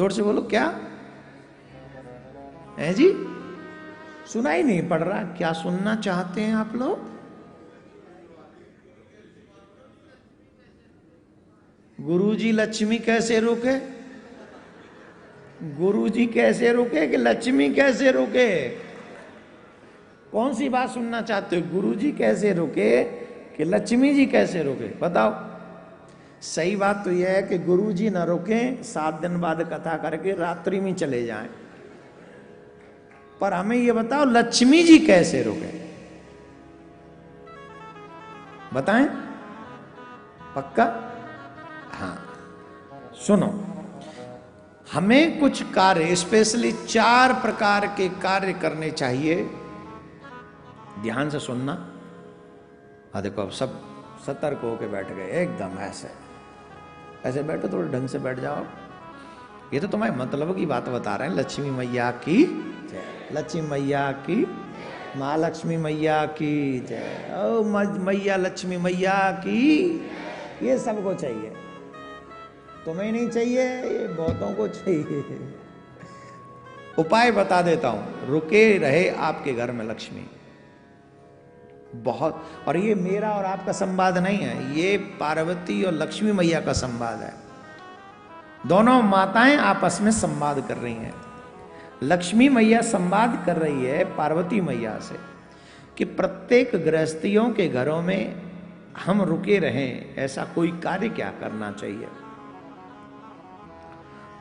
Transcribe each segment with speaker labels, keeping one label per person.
Speaker 1: जोर से बोलो, क्या है जी? सुनाई नहीं पड़ रहा, क्या सुनना चाहते हैं आप लोग? गुरुजी लक्ष्मी कैसे रोके? गुरुजी कैसे रोके कि लक्ष्मी कैसे रोके? कौन सी बात सुनना चाहते हो? गुरुजी कैसे रोके कि लक्ष्मी जी कैसे रोके? बताओ। सही बात तो यह है कि गुरुजी ना रोकें, 7 दिन बाद कथा करके रात्रि में चले जाएं, पर हमें यह बताओ लक्ष्मी जी कैसे रोके? बताएं। पक्का? हाँ, सुनो, हमें कुछ कार्य, स्पेशली 4 प्रकार के कार्य करने चाहिए। ध्यान से सुनना। हाँ देखो, अब सब सतर्क होके बैठ गए, एकदम ऐसे ऐसे बैठो, थोड़े ढंग से बैठ जाओ। ये तो तुम्हारे मतलब की बात बता रहे हैं। लक्ष्मी मैया की जय, लक्ष्मी मैया की, महालक्ष्मी मैया की जय, ओ मैया लक्ष्मी मैया की। ये सबको चाहिए, तुम्हें नहीं चाहिए, ये बहुतों को चाहिए। उपाय बता देता हूं, रुके रहे आपके घर में लक्ष्मी बहुत। और ये मेरा और आपका संवाद नहीं है, ये पार्वती और लक्ष्मी मैया का संवाद है। दोनों माताएं आपस में संवाद कर रही हैं। लक्ष्मी मैया संवाद कर रही है पार्वती मैया से कि प्रत्येक गृहस्थियों के घरों में हम रुके रहें, ऐसा कोई कार्य क्या करना चाहिए।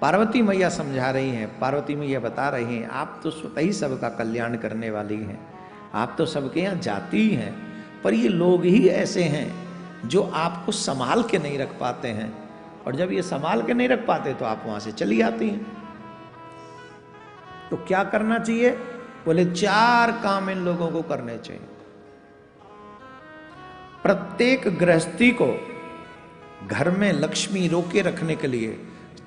Speaker 1: पार्वती मैया समझा रही हैं, पार्वती मैया बता रही हैं, आप तो स्वतः ही सबका कल्याण करने वाली हैं, आप तो सबके यहाँ जाती ही हैं, पर ये लोग ही ऐसे हैं जो आपको संभाल के नहीं रख पाते हैं, और जब ये संभाल के नहीं रख पाते तो आप वहां से चली आती हैं। तो क्या करना चाहिए? बोले 4 काम इन लोगों को करने चाहिए। प्रत्येक गृहस्थी को घर में लक्ष्मी रोके रखने के लिए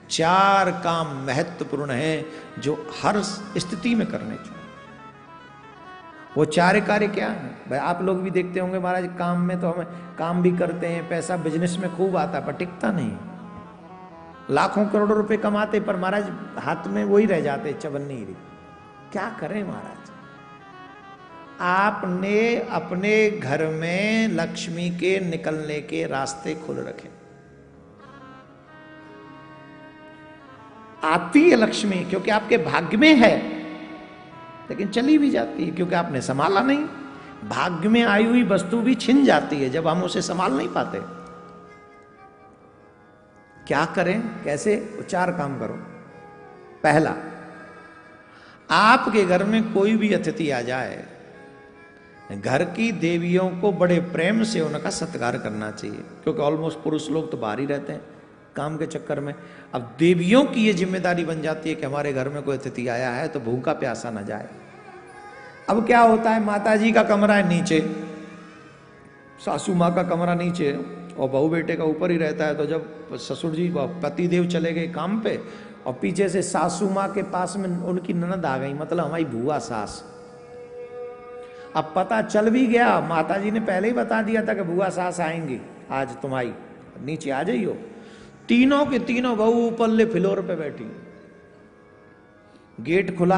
Speaker 1: 4 काम महत्वपूर्ण हैं जो हर स्थिति में करने चाहिए। वो 4 कार्य क्या है भाई? आप लोग भी देखते होंगे महाराज, काम में तो हमें काम भी करते हैं, पैसा बिजनेस में खूब आता है, पर टिकता नहीं। लाखों करोड़ों रुपए कमाते, पर महाराज हाथ में वही रह जाते, चवन्नी ही। क्या करें महाराज? आपने अपने घर में लक्ष्मी के निकलने के रास्ते खुल रखे। आती है लक्ष्मी क्योंकि आपके भाग्य में है, लेकिन चली भी जाती है क्योंकि आपने संभाला नहीं। भाग्य में आई हुई वस्तु भी छिन जाती है जब हम उसे संभाल नहीं पाते। क्या करें, कैसे? 4 काम करो। पहला, आपके घर में कोई भी अतिथि आ जाए, घर की देवियों को बड़े प्रेम से उनका सत्कार करना चाहिए, क्योंकि ऑलमोस्ट पुरुष लोग तो बाहर ही रहते हैं काम के चक्कर में। अब देवियों की ये जिम्मेदारी बन जाती है कि हमारे घर में कोई अतिथि आया है तो भूखा प्यासा ना जाए। अब क्या होता है, माता जी का कमरा है नीचे, सासू माँ का कमरा नीचे और बहू बेटे का ऊपर ही रहता है। तो जब ससुर जी पति देव चले गए काम पे और पीछे से सासू माँ के पास में उनकी ननद आ गई, मतलब हमारी बुआ सास। अब पता चल भी गया, माता जी ने पहले ही बता दिया था कि बुआ सास आएंगी आज, तुम्हारी नीचे आ जाइयो। तीनों के तीनों बहू ऊपरले फ्लोर पे बैठी, गेट खुला,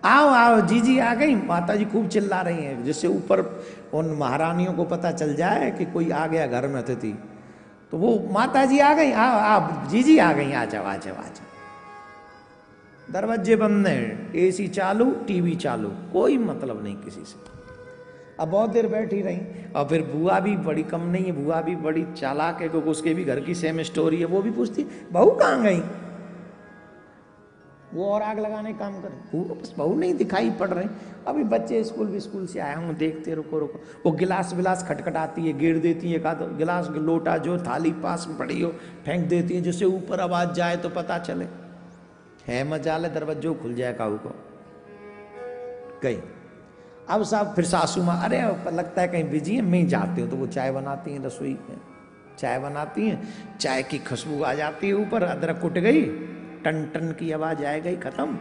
Speaker 1: आओ आओ जीजी आ गई। माता जी खूब चिल्ला रही हैं, जिससे ऊपर उन महारानियों को पता चल जाए कि कोई आ गया घर में अतिथि। तो वो माता जी आ गई, आओ आओ जीजी आ गई, आ जाओ आ जाओ आ जाओ। दरवाजे बंद है, एसी चालू, टीवी चालू, कोई मतलब नहीं किसी से। अब बहुत देर बैठी रही, और फिर बुआ भी बड़ी कम नहीं है, बुआ भी बड़ी चालाक है, क्योंकि उसके भी घर की सेम स्टोरी है। वो भी पूछती बहू कहाँ गई, वो और आग लगाने काम कर, बस बहू नहीं दिखाई पड़ रही। अभी बच्चे स्कूल से आया हूँ, देखते रुको रुको। वो गिलास विलास खटखटाती है, गिर देती है, का गिलास लोटा जो थाली पास में पड़ी हो फेंक देती है, जिससे ऊपर आवाज जाए तो पता चले। है मजाल, दरवाजो खुल जाए काऊ को गई। अब साहब फिर सासू माँ, अरे लगता है कहीं बिजी है, मैं जाती हूँ। तो वो चाय बनाती हैं, रसोई में चाय बनाती हैं, चाय की खुशबू आ जाती है ऊपर, अदरक कुट गई, टन टन की आवाज आ गई, खत्म।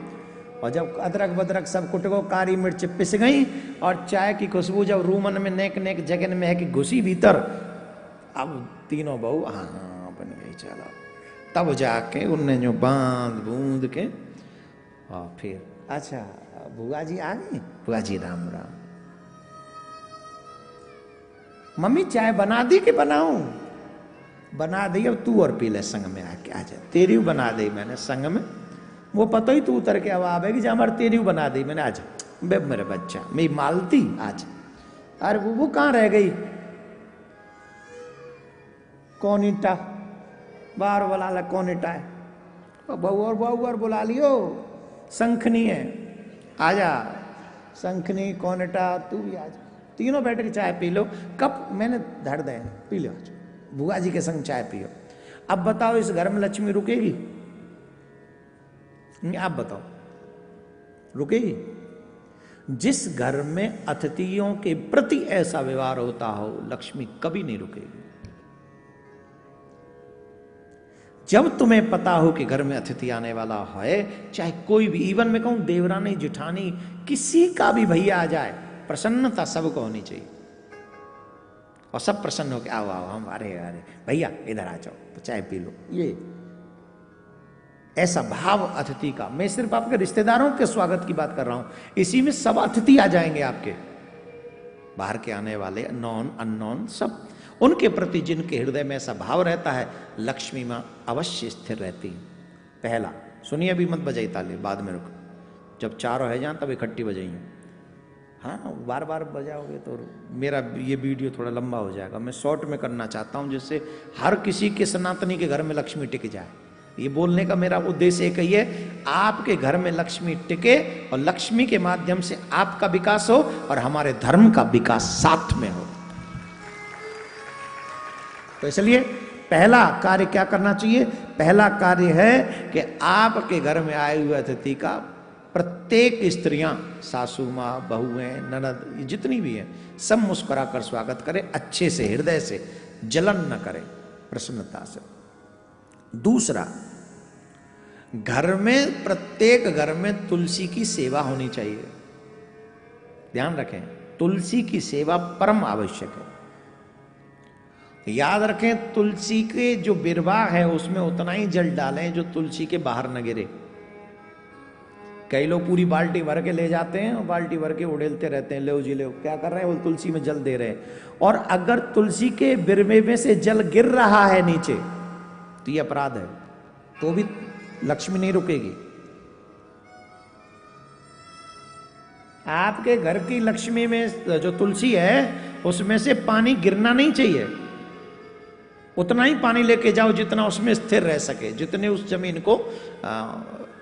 Speaker 1: और जब अदरक बदरक सब कुट गो, काली मिर्च पिस गई, और चाय की खुशबू जब रूमन में नेक नेक जगह में है कि घुसी भीतर, अब तीनों बहू हाँ हाँ बन गई, चलो तब जाके उनने जो बांध बूंद के और फिर अच्छा बुआ जी आ गई, बुआ जी राम राम, मम्मी चाय बना दी कि बनाऊं? बना दी, अब तू और पी ले संग में आके, आ जा, तेरी बना दी मैंने संग में, वो पता ही तू उतर के अब आवेगी जा, हमारे तेरी बना दी मैंने, आज बे मेरे बच्चा मेरी मालती आज। अरे वो कहाँ रह गई? कौन ईटा बार बोला ला, कौन ईटा है? बहू और बुला लियो, शंखनी है, आजा शंखनी, कौन ईटा, तू भी आजा, तीनों बैठ के चाय पी लो, कप मैंने धर दे, पी लो, बुआ जी के संग चाय पियो। अब बताओ इस घर में लक्ष्मी रुकेगी? आप बताओ रुकेगी? जिस घर में अतिथियों के प्रति ऐसा व्यवहार होता हो, लक्ष्मी कभी नहीं रुकेगी। जब तुम्हें पता हो कि घर में अतिथि आने वाला है, चाहे कोई भी, इवन मैं कहूं देवरानी जिठानी किसी का भी भैया आ जाए, प्रसन्नता सबको होनी चाहिए और सब प्रसन्न हो के आओ आओ, हम अरे अरे भैया इधर आ जाओ तो चाय पी लो, ये ऐसा भाव अतिथि का। मैं सिर्फ आपके रिश्तेदारों के स्वागत की बात कर रहा हूं, इसी में सब अतिथि आ जाएंगे आपके, बाहर के आने वाले, नॉन अननोन, सब उनके प्रति जिनके हृदय में ऐसा भाव रहता है, लक्ष्मी मां अवश्य स्थिर रहती है। पहला सुनिए, अभी मत बजाई ताली, बाद में रुक, जब चारों है जान तब इकट्ठी बजाइए। हाँ बार बार बजाओगे तो मेरा ये वीडियो थोड़ा लंबा हो जाएगा, मैं शॉर्ट में करना चाहता हूं जिससे हर किसी के सनातनी के घर में लक्ष्मी टिक जाए। ये बोलने का मेरा उद्देश्य एक ही है, आपके घर में लक्ष्मी टिके और लक्ष्मी के माध्यम से आपका विकास हो और हमारे धर्म का विकास साथ में हो। तो इसलिए पहला कार्य क्या करना चाहिए? पहला कार्य है कि आपके घर में आए हुए अतिथि का प्रत्येक स्त्रियां, सासू माँ, बहुएं, ननद, जितनी भी हैं, सब मुस्कुरा कर स्वागत करें, अच्छे से, हृदय से, जलन न करें, प्रसन्नता से। दूसरा, घर में, प्रत्येक घर में तुलसी की सेवा होनी चाहिए। ध्यान रखें, तुलसी की सेवा परम आवश्यक है। याद रखें, तुलसी के जो बिरवा है उसमें उतना ही जल डालें जो तुलसी के बाहर न गिरे। कई लोग पूरी बाल्टी भर के ले जाते हैं और बाल्टी भर के उड़ेलते रहते हैं, ले जी ले, क्या कर रहे हैं? वो तुलसी में जल दे रहे हैं। और अगर तुलसी के बिरवे में से जल गिर रहा है नीचे तो ये अपराध है, तो भी लक्ष्मी नहीं रुकेगी। आपके घर की लक्ष्मी में जो तुलसी है उसमें से पानी गिरना नहीं चाहिए, उतना ही पानी लेके जाओ जितना उसमें स्थिर रह सके, जितने उस जमीन को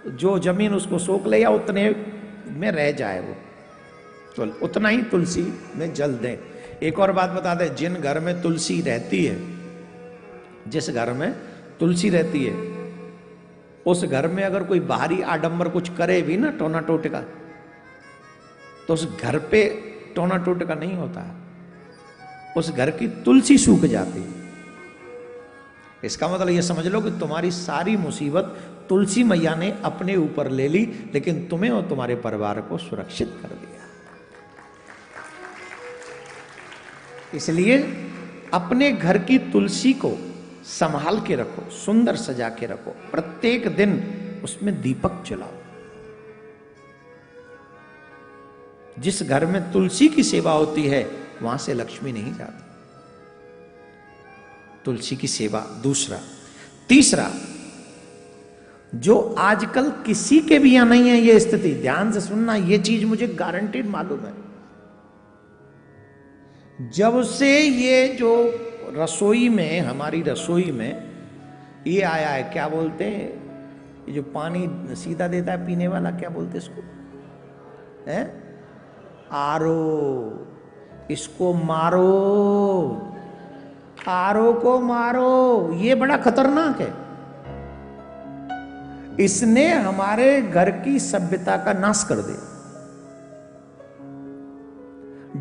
Speaker 1: जो जमीन उसको सोख ले या उतने में रह जाए वो, तो उतना ही तुलसी में जल दें। एक और बात बता दें, जिन घर में तुलसी रहती है, जिस घर में तुलसी रहती है उस घर में अगर कोई बाहरी आडंबर कुछ करे भी ना, टोना टोटका, तो उस घर पे टोना टोटका नहीं होता है, उस घर की तुलसी सूख जाती है। इसका मतलब ये समझ लो कि तुम्हारी सारी मुसीबत तुलसी मैया ने अपने ऊपर ले ली, लेकिन तुम्हें और तुम्हारे परिवार को सुरक्षित कर दिया। इसलिए अपने घर की तुलसी को संभाल के रखो, सुंदर सजा के रखो, प्रत्येक दिन उसमें दीपक जलाओ। जिस घर में तुलसी की सेवा होती है वहां से लक्ष्मी नहीं जाती। तुलसी की सेवा। दूसरा, तीसरा, जो आजकल किसी के भी यहां नहीं है ये स्थिति, ध्यान से सुनना, ये चीज मुझे गारंटीड मालूम है। जब से ये जो रसोई में, हमारी रसोई में ये आया है, क्या बोलते हैं, ये जो पानी सीधा देता है पीने वाला, क्या बोलते हैं इसको, है आरो, इसको मारो, आरो को मारो, ये बड़ा खतरनाक है। इसने हमारे घर की सभ्यता का नाश कर दिया।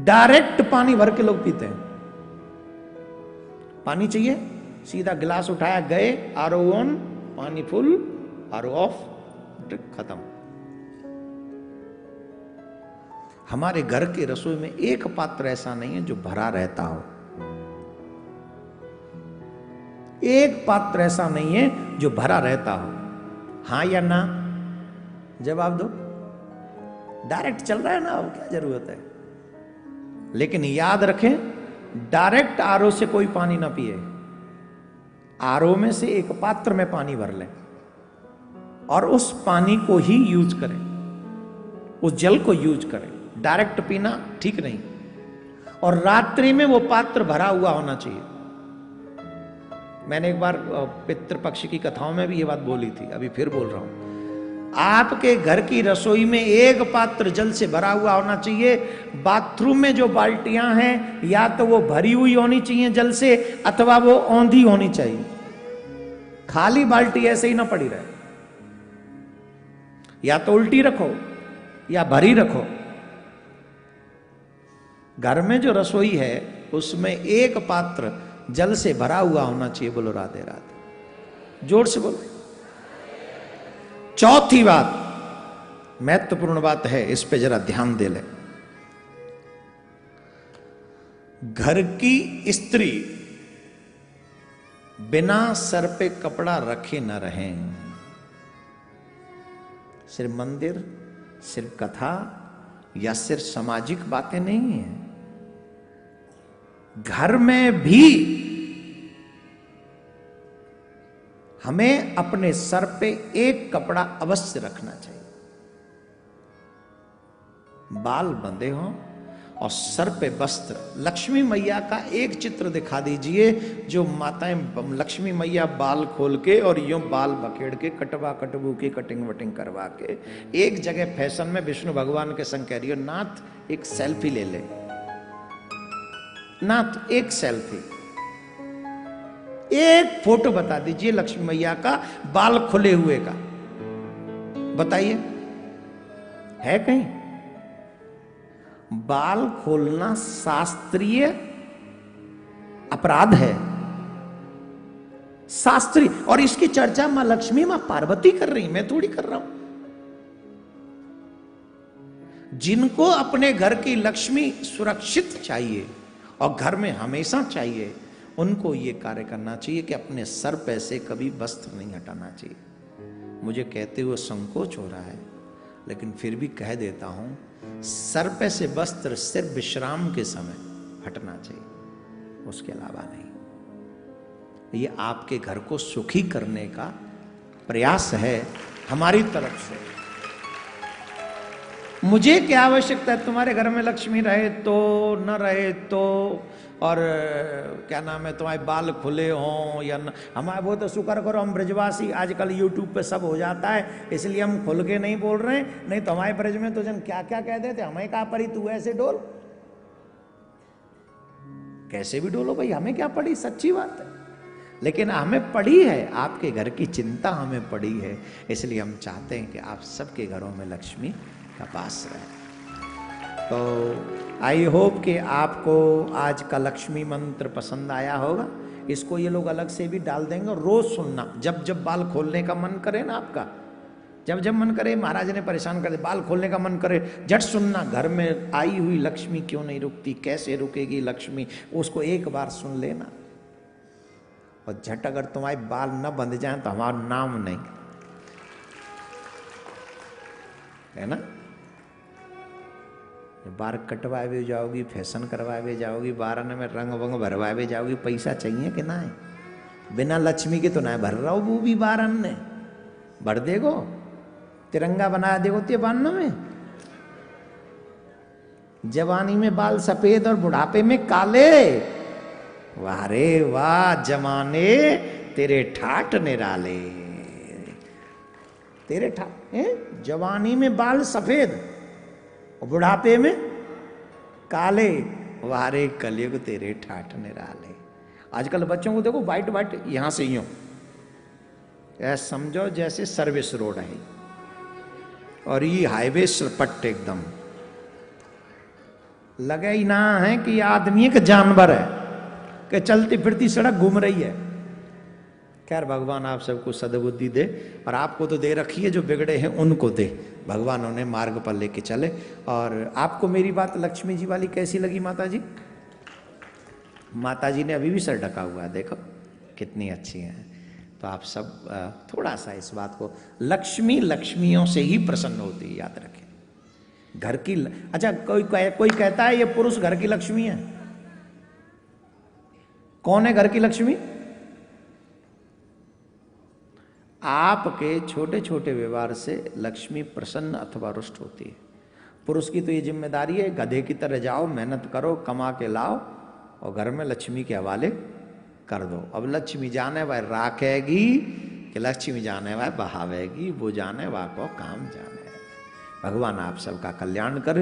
Speaker 1: डायरेक्ट पानी भर के लोग पीते हैं। पानी चाहिए, सीधा गिलास उठाया, गए, आरो ऑन, पानी फुल, आरो ऑफ, ड्रिंक खत्म। हमारे घर के रसोई में एक पात्र ऐसा नहीं है जो भरा रहता हो, एक पात्र ऐसा नहीं है जो भरा रहता हो। हाँ या ना जवाब दो। डायरेक्ट चल रहा है ना, अब क्या जरूरत है। लेकिन याद रखें, डायरेक्ट आरओ से कोई पानी ना पिए। आरओ में से एक पात्र में पानी भर लें और उस पानी को ही यूज करें, उस जल को यूज करें। डायरेक्ट पीना ठीक नहीं। और रात्रि में वो पात्र भरा हुआ होना चाहिए। मैंने एक बार पितृपक्ष की कथाओं में भी ये बात बोली थी, अभी फिर बोल रहा हूं। आपके घर की रसोई में एक पात्र जल से भरा हुआ होना चाहिए। बाथरूम में जो बाल्टियां हैं या तो वो भरी हुई होनी चाहिए जल से, अथवा वो औंधी होनी चाहिए। खाली बाल्टी ऐसे ही ना पड़ी रहे, या तो उल्टी रखो या भरी रखो। घर में जो रसोई है उसमें एक पात्र जल से भरा हुआ होना चाहिए। बोलो राधे राधे, जोर से बोलो। चौथी बात, महत्वपूर्ण बात है, इस पे जरा ध्यान दे ले। घर की स्त्री बिना सर पे कपड़ा रखे न रहें। सिर्फ मंदिर, सिर्फ कथा या सिर्फ सामाजिक बातें नहीं है, घर में भी हमें अपने सर पे एक कपड़ा अवश्य रखना चाहिए। बाल बंधे हों और सर पे वस्त्र। लक्ष्मी मैया का एक चित्र दिखा दीजिए जो माताएं लक्ष्मी मैया बाल खोल के और यूं बाल बखेड़ के कटवा कटबू की कटिंग वटिंग करवा के एक जगह फैशन में विष्णु भगवान के संग कह रही हो, नाथ एक सेल्फी ले ले, नाथ एक सेल्फी, एक फोटो बता दीजिए लक्ष्मी मैया का बाल खुले हुए का, बताइए है कहीं? बाल खोलना शास्त्रीय अपराध है, शास्त्रीय। और इसकी चर्चा मां लक्ष्मी मां पार्वती कर रही, मैं थोड़ी कर रहा हूं। जिनको अपने घर की लक्ष्मी सुरक्षित चाहिए और घर में हमेशा चाहिए, उनको ये कार्य करना चाहिए कि अपने सर पे से कभी वस्त्र नहीं हटाना चाहिए। मुझे कहते हुए संकोच हो रहा है, लेकिन फिर भी कह देता हूं, सर पे से वस्त्र सिर्फ विश्राम के समय हटना चाहिए, उसके अलावा नहीं। ये आपके घर को सुखी करने का प्रयास है हमारी तरफ से। मुझे क्या आवश्यकता है तुम्हारे घर में लक्ष्मी रहे तो न रहे तो, और क्या नाम है, तुम्हारे बाल खुले हों या न। हमारे वो तो शुक्र करो हम ब्रजवासी, आजकल यूट्यूब पे सब हो जाता है, इसलिए हम खुल के नहीं बोल रहे हैं। नहीं तो हमारे ब्रज में तो जन क्या क्या कह देते, हमें कहा पड़ी तू ऐसे डोल, कैसे भी डोलो भाई, हमें क्या पड़ी, सच्ची बात है। लेकिन हमें पड़ी है, आपके घर की चिंता हमें पड़ी है, इसलिए हम चाहते हैं कि आप सबके घरों में लक्ष्मी का वास रहे। तो आई होप कि आपको आज का लक्ष्मी मंत्र पसंद आया होगा। इसको ये लोग अलग से भी डाल देंगे, रोज सुनना। जब जब बाल खोलने का मन करे ना आपका, जब जब मन करे, महाराज ने परेशान कर दे, बाल खोलने का मन करे, झट सुनना। घर में आई हुई लक्ष्मी क्यों नहीं रुकती, कैसे रुकेगी लक्ष्मी, उसको एक बार सुन लेना। और झट अगर तुम्हारे बाल न बंध जाए तो हमारा नाम नहीं, है ना। बार कटवाए भी जाओगी, फैशन करवाए भी जाओगी, बारन में रंग वंग भरवाए भी जाओगी, पैसा चाहिए कि ना है। बिना लक्ष्मी के तो ना भर रहा हो, वो भी बारन ने भर देगो, तिरंगा बना देगो ते बान्न में। जवानी में बाल सफेद और बुढ़ापे में काले, वाह रे वाह जमाने तेरे ठाठ निराले, तेरे ठाठ। जवानी में बाल सफेद और बुढ़ापे में काले, वारे कलयुग तेरे ठाठ निराले। आजकल बच्चों को देखो वाइट वाइट, यहां से यूं, ऐसा समझो जैसे सर्विस रोड है और ये हाईवे सरपट एकदम लगे ही ना है कि आदमी एक जानवर है कि चलती फिरती सड़क घूम रही है। खैर भगवान आप सबको सद्बुद्धि दे, और आपको तो दे रखी है, जो बिगड़े हैं उनको दे भगवान, उन्हें मार्ग पर लेके चले। और आपको मेरी बात लक्ष्मी जी वाली कैसी लगी माता जी? माता जी ने अभी भी सर ढका हुआ है, देखो कितनी अच्छी हैं। तो आप सब थोड़ा सा इस बात को, लक्ष्मी लक्ष्मियों से ही प्रसन्न होती है, याद रखें। घर की अच्छा, कोई कहता है ये पुरुष घर की लक्ष्मी है। कौन है घर की लक्ष्मी? आपके छोटे छोटे व्यवहार से लक्ष्मी प्रसन्न अथवा रुष्ट होती है। पुरुष की तो ये जिम्मेदारी है, गधे की तरह जाओ, मेहनत करो, कमा के लाओ और घर में लक्ष्मी के हवाले कर दो। अब लक्ष्मी जाने वह राखेगी कि लक्ष्मी जाने वह बहावेगी, वो जाने वह को काम जाने। भगवान आप सबका कल्याण करे।